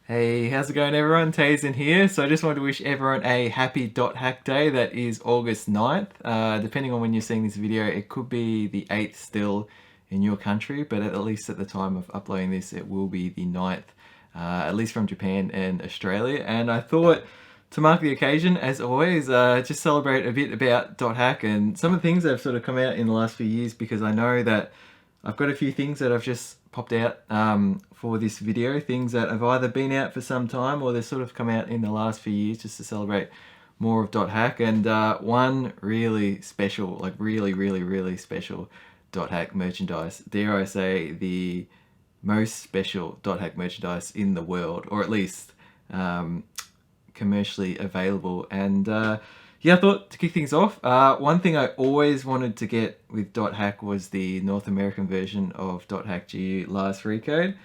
Hey, how's it going everyone? Tazen here. So I just wanted to wish everyone a happy .hack day. That is August 9th. Depending on when you're seeing this video, it could be the 8th still in your country, but at least at the time of uploading this, it will be the 9th, at least from Japan and Australia. And I thought to mark the occasion, as always, just celebrate a bit about .hack and some of the things that have sort of come out in the last few years, because I know that I've got a few things that I've just popped out for this video, things that have either been out for some time or they've sort of come out in the last few years just to celebrate more of .hack. And one really special, like really special .hack merchandise, dare I say the most special .hack merchandise in the world, or at least commercially available. And yeah, I thought to kick things off, one thing I always wanted to get with .hack was the North American version of .hack GU last free code.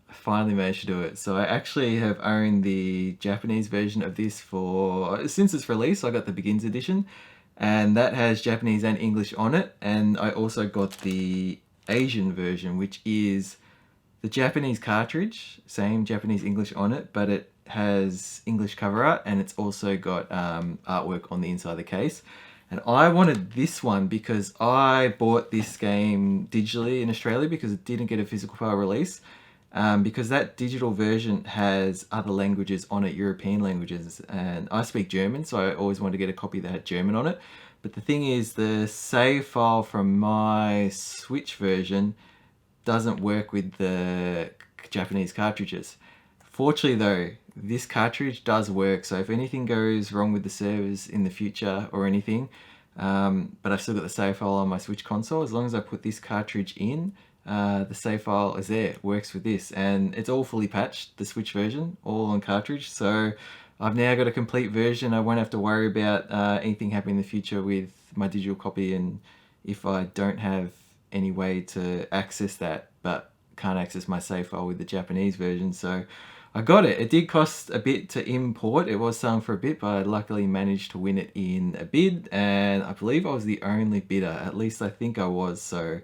I finally managed to do it. So I actually have owned the Japanese version of this since its release. I got the Begins edition, and that has Japanese and English on it. And I also got the Asian version, which is the Japanese cartridge, same Japanese English on it, but it has English cover art, and it's also got artwork on the inside of the case. And I wanted this one because I bought this game digitally in Australia because it didn't get a physical file release, because that digital version has other languages on it, European languages, and I speak German, so I always wanted to get a copy that had German on it. But the thing is, the save file from my Switch version doesn't work with the Japanese cartridges. Fortunately though, this cartridge does work, so if anything goes wrong with the servers in the future or anything, but I've still got the save file on my Switch console, as long as I put this cartridge in, the save file is there, it works with this, and it's all fully patched, the Switch version, all on cartridge, so I've now got a complete version. I won't have to worry about anything happening in the future with my digital copy, and if I don't have any way to access that, but can't access my save file with the Japanese version, so I got it. It did cost a bit to import. It was selling for a bit, but I luckily managed to win it in a bid, and I believe I was the only bidder. At least I think I was, so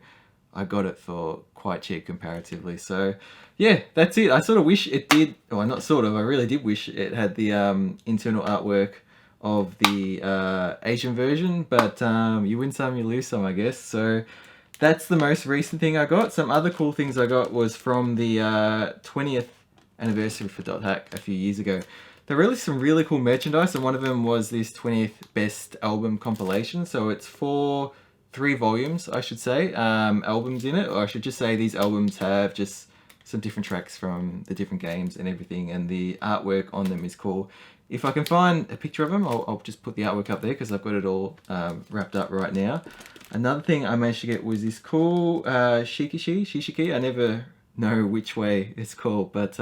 I got it for quite cheap comparatively. So yeah, that's it. I sort of wish it did, or not sort of, I really did wish it had the internal artwork of the Asian version, but you win some, you lose some, I guess. So that's the most recent thing I got. Some other cool things I got was from the 20th anniversary for .hack a few years ago. There released some really cool merchandise, and one of them was this 20th best album compilation. So it's three volumes, I should say, albums in it, or I should just say these albums have just some different tracks from the different games and everything, and the artwork on them is cool. If I can find a picture of them, I'll just put the artwork up there because I've got it all wrapped up right now. Another thing I managed to get was this cool Shishiki. I never know which way it's called, but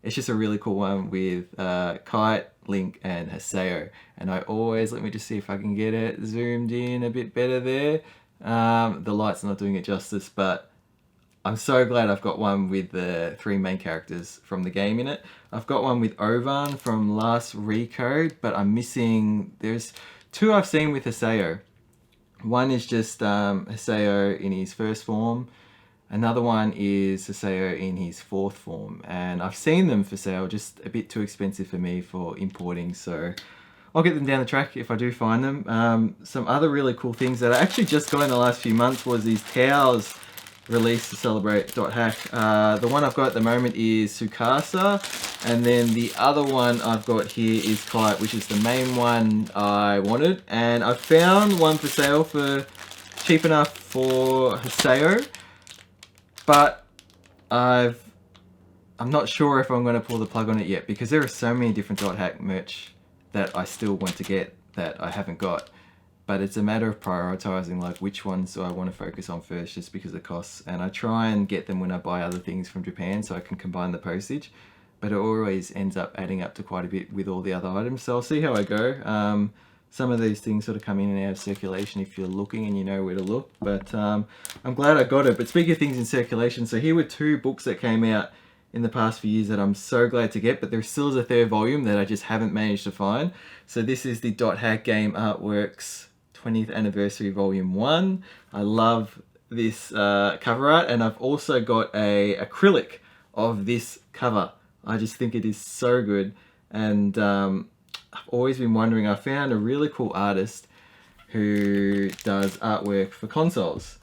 it's just a really cool one with Kite, Link, and Haseo. And I always, let me just see if I can get it zoomed in a bit better there. The light's not doing it justice, but I'm so glad I've got one with the three main characters from the game in it. I've got one with Ovan from last recode, but I'm missing, there's two I've seen with Haseo. One is just Haseo in his first form. Another one is Haseo in his fourth form, and I've seen them for sale, just a bit too expensive for me for importing, so I'll get them down the track if I do find them. Some other really cool things that I actually just got in the last few months was these towels released to celebrate .hack. The one I've got at the moment is Sukasa, and then the other one I've got here is Kite, which is the main one I wanted, and I found one for sale for cheap enough for Haseo, but I'm not sure if I'm going to pull the plug on it yet, because there are so many different .hack merch that I still want to get that I haven't got. But it's a matter of prioritizing, like which ones do I want to focus on first, just because of costs. And I try and get them when I buy other things from Japan so I can combine the postage, but it always ends up adding up to quite a bit with all the other items. So I'll see how I go. Some of these things sort of come in and out of circulation if you're looking and you know where to look, but I'm glad I got it. But speaking of things in circulation, so here were two books that came out in the past few years that I'm so glad to get, but there still is a third volume that I just haven't managed to find. So this is the .hack Game Artworks 20th Anniversary Volume 1. I love this cover art, and I've also got a acrylic of this cover I just think it is so good. And I've always been wondering, I found a really cool artist who does artwork for consoles.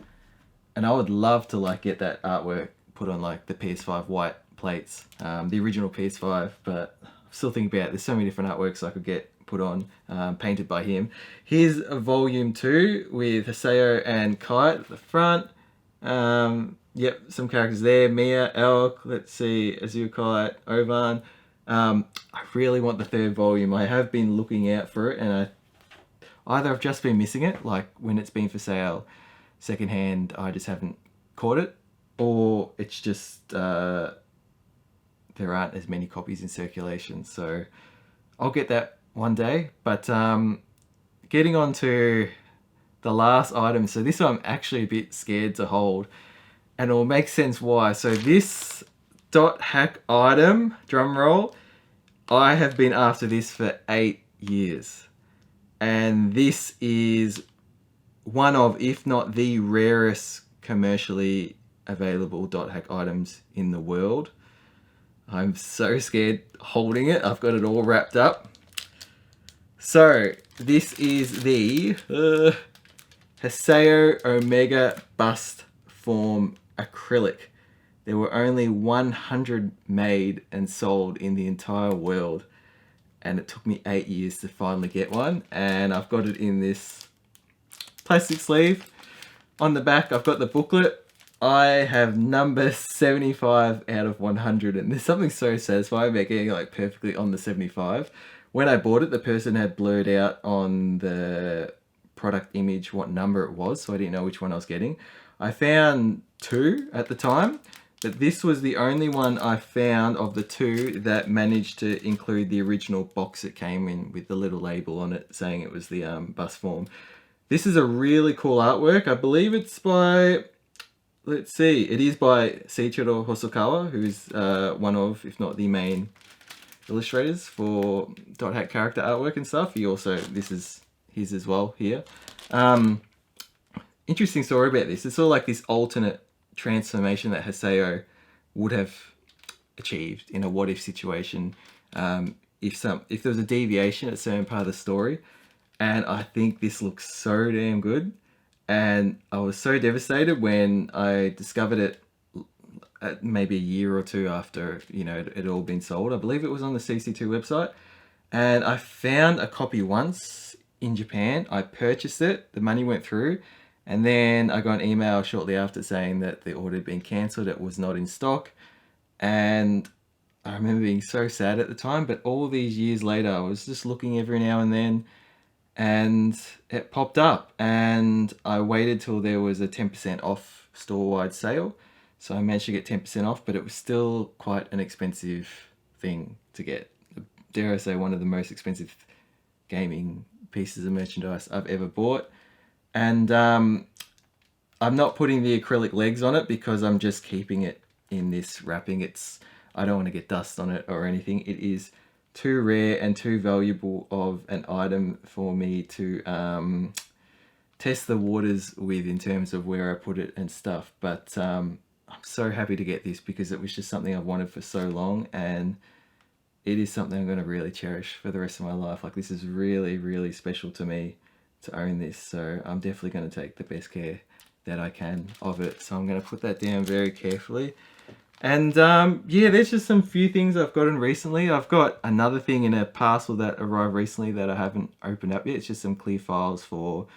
And I would love to like get that artwork put on like the PS5 white plates, the original PS5, but I'm still thinking about it. There's so many different artworks I could get put on, painted by him. Here's a volume 2 with Haseo and Kite at the front. Yep, some characters there. Mia, Elk, let's see, Azukite, Ovan. I really want the 3rd volume. I have been looking out for it, and either I've just been missing it, like when it's been for sale secondhand, I just haven't caught it, or it's just there aren't as many copies in circulation. So I'll get that one day. But getting on to the last item, so this one I'm actually a bit scared to hold, and it'll make sense why. So this dot hack item, drum roll, I have been after this for 8 years, and this is one of, if not the rarest commercially available dot hack items in the world. I'm so scared holding it. I've got it all wrapped up. So this is the Haseo Omega Bust Form Acrylic. There were only 100 made and sold in the entire world, and it took me 8 years to finally get one, and I've got it in this plastic sleeve. On the back I've got the booklet. I have number 75 out of 100, and there's something so satisfying about getting like perfectly on the 75. When I bought it, the person had blurred out on the product image what number it was, so I didn't know which one I was getting. I found 2 at the time, but this was the only one I found of the 2 that managed to include the original box it came in with the little label on it saying it was the bust form. This is a really cool artwork. I believe it's by, let's see, it is by Seiichiro Hosokawa, who's one of, if not the main illustrators for dot hack character artwork and stuff. He also, this is his as well here. Interesting story about this. It's sort of like this alternate transformation that Haseo would have achieved in a what if situation, if there was a deviation at a certain part of the story. And I think this looks so damn good. And I was so devastated when I discovered it at maybe a year or 2 after, you know, it had all been sold. I believe it was on the CC2 website. And I found a copy once in Japan. I purchased it. The money went through. And then I got an email shortly after saying that the order had been cancelled. It was not in stock. And I remember being so sad at the time. But all these years later, I was just looking every now and then, and it popped up, and I waited till there was a 10% off store-wide sale, so I managed to get 10% off, but it was still quite an expensive thing to get. Dare I say, one of the most expensive gaming pieces of merchandise I've ever bought. And I'm not putting the acrylic legs on it because I'm just keeping it in this wrapping. I don't want to get dust on it or anything. It is too rare and too valuable of an item for me to test the waters with in terms of where I put it and stuff. But I'm so happy to get this because it was just something I've wanted for so long, and it is something I'm going to really cherish for the rest of my life. Like, this is really, really special to me to own this, so I'm definitely going to take the best care that I can of it. So I'm going to put that down very carefully. And yeah, there's just some few things I've gotten recently. I've got another thing in a parcel that arrived recently that I haven't opened up yet. It's just some clear files for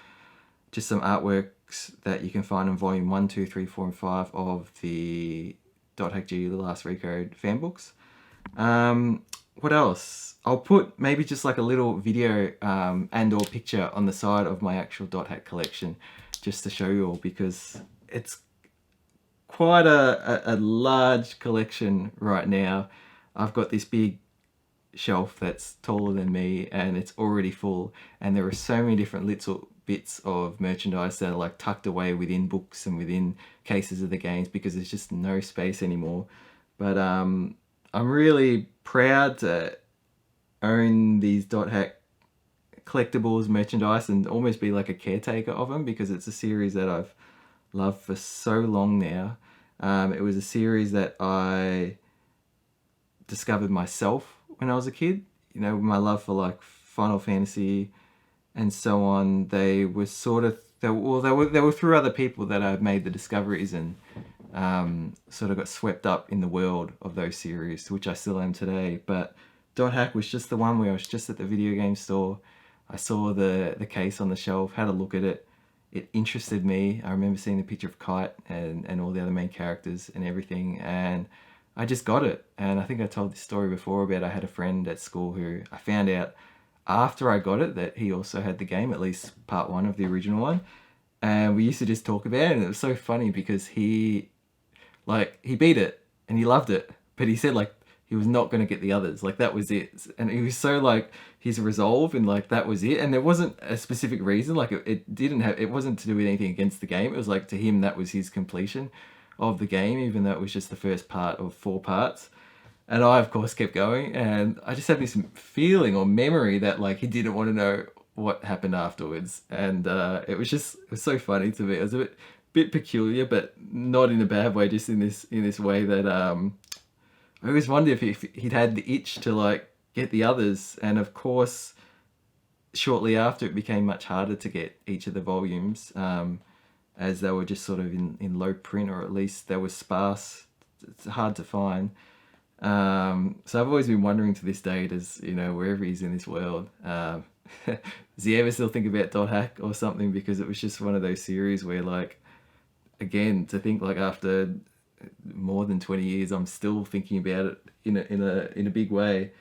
just some artworks that you can find in volume 1, 2, 3, 4, and 5 of the .hack GU The Last Recode fan books. What else? I'll put maybe just like a little video and or picture on the side of my actual .hack collection just to show you all, because it's quite a large collection right now. I've got this big shelf that's taller than me, and it's already full, and there are so many different little bits of merchandise that are like tucked away within books and within cases of the games because there's just no space anymore. But I'm really proud to own these .hack collectibles merchandise and almost be like a caretaker of them, because it's a series that I've loved for so long now. It was a series that I discovered myself when I was a kid. You know, my love for like Final Fantasy and so on. They were sort of they were through other people that I made the discoveries and sort of got swept up in the world of those series, which I still am today. But Dot Hack was just the one where I was just at the video game store. I saw the case on the shelf, had a look at it. It interested me. I remember seeing the picture of Kite and all the other main characters and everything, and I just got it. And I think I told this story before about I had a friend at school who I found out after I got it that he also had the game, at least part 1 of the original one. And we used to just talk about it, and it was so funny because he beat it and he loved it, but he said like he was not going to get the others, like that was it. And he was so like his resolve and like that was it, and there wasn't a specific reason, like it wasn't to do with anything against the game. It was like to him that was his completion of the game, even though it was just the first part of 4 parts. And I of course kept going, and I just had this feeling or memory that like he didn't want to know what happened afterwards. And it was so funny to me. It was a bit peculiar, but not in a bad way, just in this way that I always wondered if he'd had the itch to like get the others. And of course shortly after it became much harder to get each of the volumes, as they were just sort of in low print, or at least they were sparse. It's hard to find. So I've always been wondering to this day, does, you know, wherever he's in this world, does he ever still think about Dot Hack or something? Because it was just one of those series where, like, again, to think like after more than 20 years, I'm still thinking about it in a big way.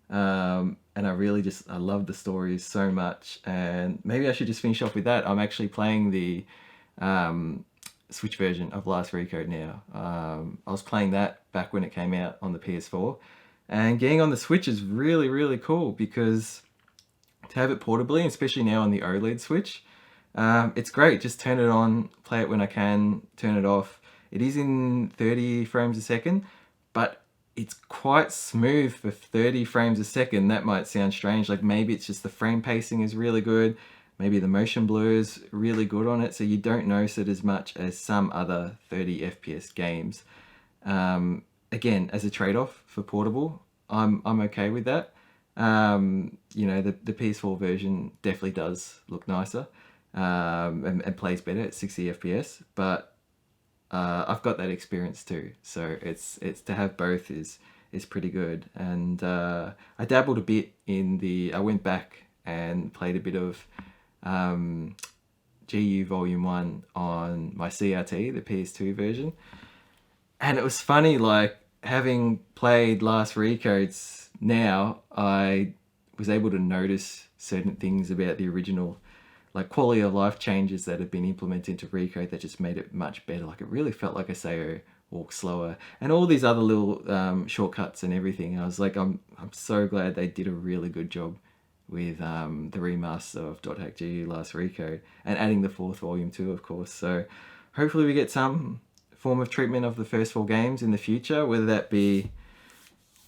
And I love the stories so much. And maybe I should just finish off with that. I'm actually playing the Switch version of Last Recode now. I was playing that back when it came out on the PS4, and getting on the Switch is really, really cool because to have it portably, especially now on the OLED Switch, it's great. Just turn it on, play it when I can, turn it off. It is in 30 frames a second, but it's quite smooth for 30 frames a second. That might sound strange, like maybe it's just the frame pacing is really good. Maybe the motion blur is really good on it, so you don't notice it as much as some other 30 FPS games. Again, as a trade-off for portable, I'm okay with that. You know, the PS4 version definitely does look nicer and plays better at 60 FPS, but I've got that experience too. So it's to have both is pretty good. And I dabbled a bit I went back and played a bit of GU Volume 1 on my CRT, the PS2 version. And it was funny, like, having played Last Recodes now, I was able to notice certain things about the original, like quality of life changes that have been implemented into Recode that just made it much better. Like, it really felt like a Sao walk slower, and all these other little shortcuts and everything. I was like, I'm so glad they did a really good job with the remaster of Dot Hack GU Last Recode, and adding the 4th volume too, of course. So hopefully we get some form of treatment of the first 4 games in the future, whether that be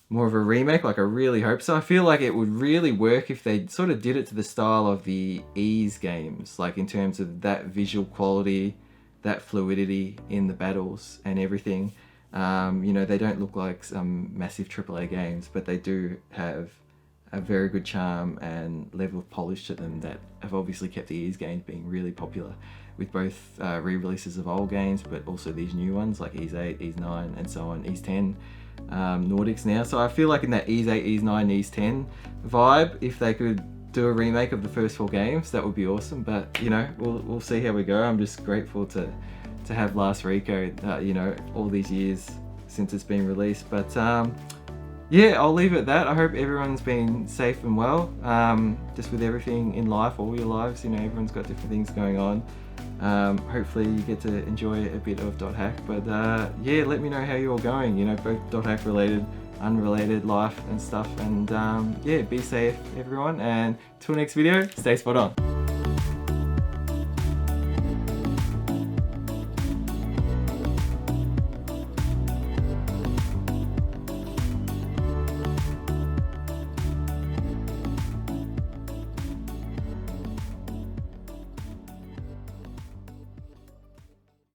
more of a remake, like I really hope so. I feel like it would really work if they sort of did it to the style of the Ease games, like in terms of that visual quality, that fluidity in the battles and everything. You know, they don't look like some massive AAA games, but they do have a very good charm and level of polish to them that have obviously kept the Ease games being really popular, with both re-releases of old games, but also these new ones like Ease 8, Ease 9, and so on, Ease 10 Nordics now. So I feel like in that Ease 8, Ease 9, Ease 10 vibe, if they could do a remake of the first 4 games, that would be awesome. But, you know, we'll see how we go. I'm just grateful to have Last Recode, you know, all these years since it's been released. But yeah, I'll leave it at that. I hope everyone's been safe and well. Just with everything in life, all your lives, you know, everyone's got different things going on. Hopefully you get to enjoy a bit of Dot Hack. But yeah, let me know how you're all going, you know, both Dot Hack related, unrelated life and stuff. And yeah, be safe everyone, and till next video, stay spot on.